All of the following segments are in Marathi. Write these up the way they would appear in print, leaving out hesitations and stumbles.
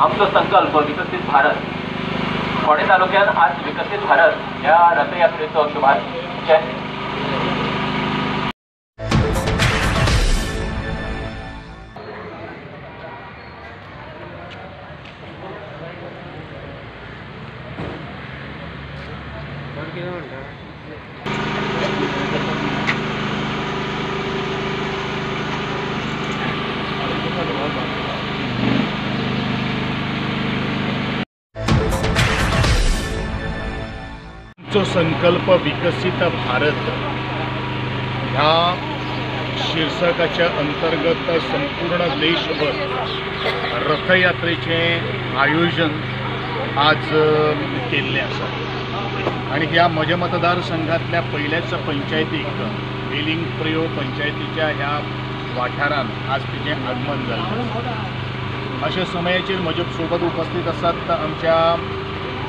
आमचो संकल्प विकसित भारत फोंडें तालुक्यात आज विकसित भारत ह्या रथयात्रेचो शुभारंभ जो संकल्प विकसित भारत ह्या शीर्षकाच्या अंतर्गत संपूर्ण देशभर रथयात्रेचे आयोजन आज केल्लें आसा आणि ह्या म्हज्या मतदारसंघातल्या पहिल्याच पंचायतीक वेलिंग प्रयो पंचायतीच्या ह्या वाठारांत आज तिचें आगमन जाल्लें। अशा समयाचेर म्हजे सोबत उपस्थित आसात आमच्या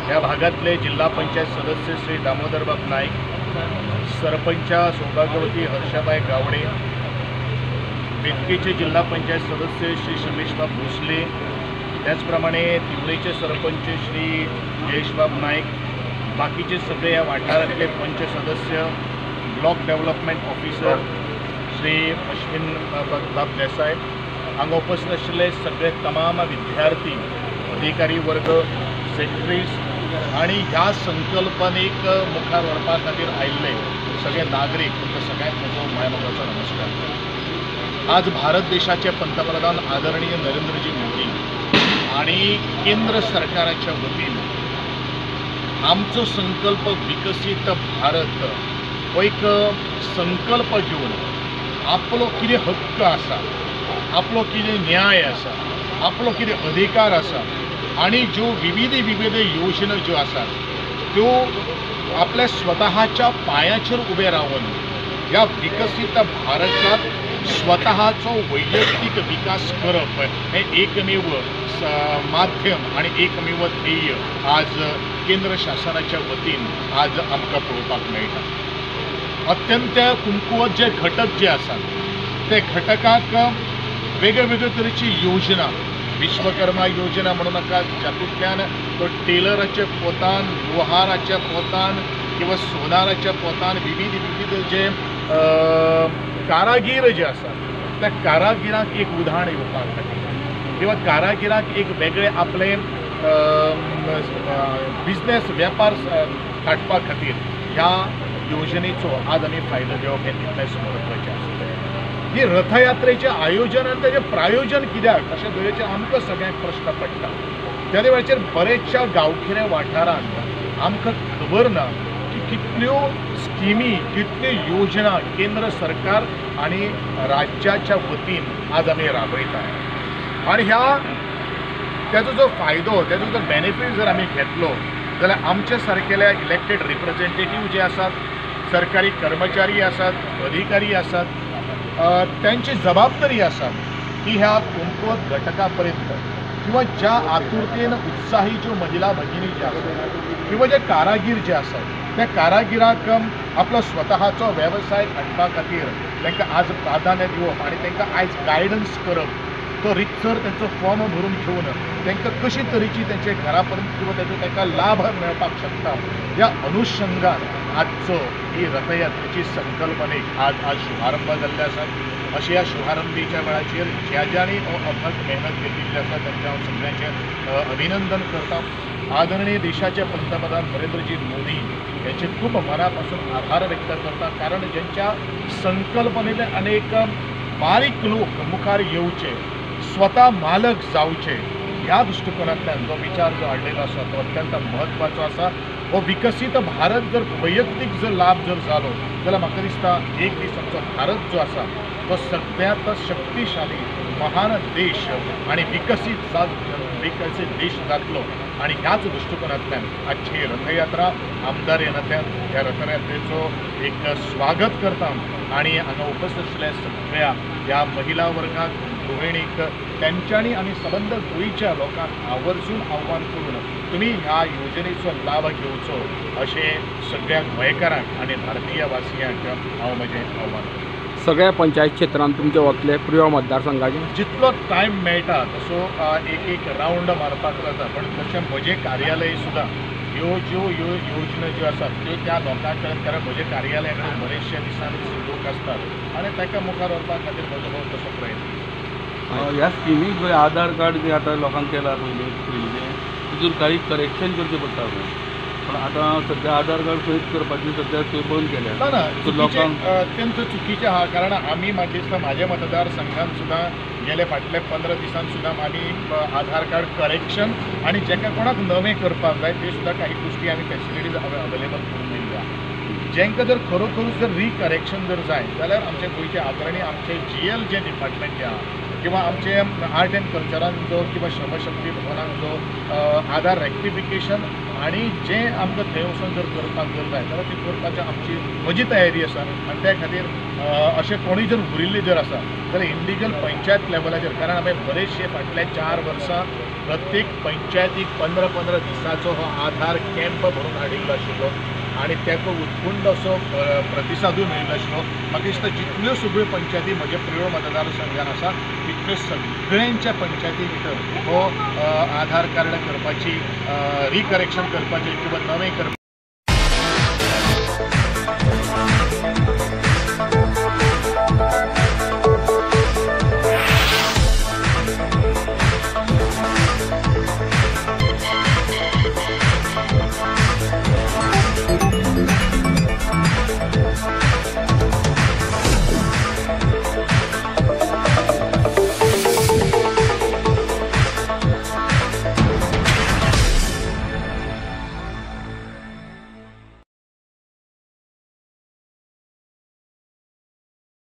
ह्या भागातले जिल्हा पंचायत सदस्य श्री दामोदरबाब नाईक, सरपंच सौभाग्यवती हर्षाबाई गावडे, बेतकेचे जिल्हा पंचायत सदस्य श्री शमेशबाब भोसले, त्याचप्रमाणे तिवरेचे सरपंच श्री जयेशबाब नाईक, बाकीचे सगळे ह्या वाठारातले पंच सदस्य, block development officer Shri Ashwin बाब देसाई, हांगा उपस्थित आशिल्ले सगळे तमाम विद्यार्थी, अधिकारी वर्ग, सेक्रेटरीज आणि ह्या संकल्पनेक मुखार व्हरपा खातीर आयिल्ले सगळे नागरिक तुमकां सगळ्यांक म्हजो मायमोगाचो नमस्कार। आज भारत देशाचे पंतप्रधान आदरणीय नरेंद्रजी मोदी आणि केंद्र सरकाराच्या वतीन आमचो संकल्प विकसित भारत हो एक संकल्प घेवन आपलो कितें हक्क आसा, आपलो कितें न्याय आसा, आपलो कितें अधिकार आसा आणि जो विविध योजना ज्यो आसात त्यो आपल्या स्वतःच्या पायाचेर उबे रावन ह्या विकसित भारताक स्वतःचो वैयक्तीक विकास करप हे एकमेव माध्यम आणि एकमेव ध्येय आज केंद्र शासनाच्या वतीन आज आमकां पळोवपाक मेळटा। अत्यंत कुंकुवत जे घटक जे आसात ते घटकाक वेगवेगळे तरेची योजना, विश्वकर्मा योजना म्हणू नका, जातूंतल्यान तो टेलराच्या पोतान, लोहाराच्या पोतान किंवा सोनाराच्या पोतान विविध जे कारागीर जे आसात त्या कारागिरांक एक उदाहरण येवपाक खातीर किंवा कारागिरांक एक वेगळे आपले बिझनेस वेपार काडपा खातीर ह्या योजनेचो आज आमी फायदो घेवप हे तितलेंच म्हत्वाचें आसा। ही रथयात्रेचे आयोजन आनी तेजें प्रायोजन कित्याक अशें तरेचे आमकां सगळ्यांक प्रश्न पडटा। त्या वेळाचेर बरेचशा गांवखेड्या वाठारांत आमकां खबर ना की कितल्यो स्किमी, कितल्यो योजना केंद्र सरकार आणि राज्याच्या वतीन आज आमी राबयतात आणि त्याचो जो फायदो, त्याचो जो बेनिफीट जर आमी घेतलो जाल्यार आमच्या सारकेल्या इलेक्टेड रिप्रेझेंटेटिव्ह जे आसात, सरकारी कर्मचारी आसात, अधिकारी आसात, त्यांची जबाबदारी आसा की ह्या कमकुवत घटकापर्यंत किंवा ज्या आतुरतेन उत्साही ज्यो महिला भगिनी ज्या आसात किंवा जे कारागीर जे आसात त्या कारागिराक आपलो स्वतःचो वेवसाय हाडपा खातीर तांकां आज प्राधान्य दिवप आणि तांकां आयज गायडन्स करप, तो रितसर त्यांचो फॉर्म भरून घेवन तांकां कशी तरेची त्यांच्या घरापर्यंत किंवा त्याचो तांकां लाभ मेळपाक शकता ह्या अनुषंगान आजचो ही रथयात्रेची संकल्पनेक आज शुभारंभ जाल्ले आसा। अशा ह्या शुभारंभीच्या वेळाचेर ज्या ज्यांनी अथक मेहनत घेतिल्ली आसा त्यांच्या हांव सगळ्यांचें अभिनंदन करता। आदरणीय देशाचे पंतप्रधान नरेंद्रजी मोदी यांचे खूप मनापासून आभार व्यक्त करता, कारण ज्यांच्या संकल्पनेने अनेक बारीक लोक मुखार येवचे, स्वतः मालक जावचे ह्या दृष्टिकोनांतल्यान जो विचार जो हाडलेलो आसा तो अत्यंत म्हत्वाचो आसा। हो विकसित भारत जर वैयक्तीक जर लाभ जर जालो जाल्यार म्हाका दिसता एक दीस आमचो भारत जो आसा तो सगळ्यांत शक्तिशाली महान देश आणि विकसित देश जातलो आणि ह्याच दृष्टिकोनांतल्यान आजची रथयात्रा आमदार येनांतल्यान ह्या रथयात्रेचो एक स्वागत करता आणि हांगा उपस्थित आशिल्ल्या सगळ्या ह्या महिला वर्गाक, गृहिणीक त्यांच्यानी आमी सबंद गोंयच्या लोकांक आवर्जून आव्हान करून तुम्ही ह्या योजनेचो लाभ घेवचो अशें सगळ्या गोंयकारांक आणि भारतीय वासियांक हांव म्हजें आव्हान करतां। सगळ्या पंचायत क्षेत्रांत तुमचे वतले प्रिय मतदारसंघाचे? जितलो टायम मेळटा तसो एक एक रावंड मारपाक जाता, पण तशें म्हजें कार्यालय सुद्दां ह्यो योजना ज्यो आसात त्यो त्या लोकां कडेन, कारण म्हजें कार्यालया कडेन बरेचशे दिसान लोक आसतात आनी ताका मुखार व्हरपा खातीर म्हजो हो तसो प्रयत्न. ह्या स्किमीक पळय आधार कार्ड जे आतां लोकांक केला पयलीं तितून काही करेक्शन करचें पडटा पळय, पण आतां सध्या आधार कार्ड खंयच करपाची सध्या थंय बंद केल्या. ना सो लोकांक अत्यंत चुकीचें आहा, कारण आमी म्हाका दिसता म्हाज्या मतदारसंघान सुद्दां गेले फाटले 15 दिसान सुद्दां आमी आधार कार्ड करेक्शन आनी जेका कोणाक नवें करपाक जाय ते सुद्दां काही गोष्टी आमी फॅसिलिटीज अवेलेबल करून दिल्ल्या. जेंका जर खरोखरूच जर रिकरेक्शन जर जाय जाल्यार आमचे गोंयचे अग्रणी आमचे GL जे डिपार्टमेंट जे आहा किंवा आमचे आर्ट एंड कल्चरान जो किंवा श्रमशक्ती भवनान जो आधार रेक्टिफिकेशन आनी जें आमकां थंय वचून जर करपाक जर जाय जाल्यार ती करपाची आमची म्हजी तयारी आसा. आनी त्या खातीर अशें कोणूय जर उरिल्ले जर आसा जाल्यार इंडिविज्युअल पंचायत लेवलाचेर, कारण हांवें बरेचशे फाटल्या 4 वर्सां प्रत्येक पंचायतीक 15-15 दिसाचो हो आधार कॅम्प भरून हाडिल्लो आशिल्लो आनी ताका उत्कुंड असो प्रतिसादूय मेळिल्लो आशिल्लो. म्हाका दिसता जितल्यो सगळ्यो पंचायती म्हज्या प्रिय मतदारसंघान आसा तितल्यो सगळ्यांच्या पंचायती भितर हो आधार कार्ड करपाची रिकरेक्शन करपाचें किंवा नवें करपाचें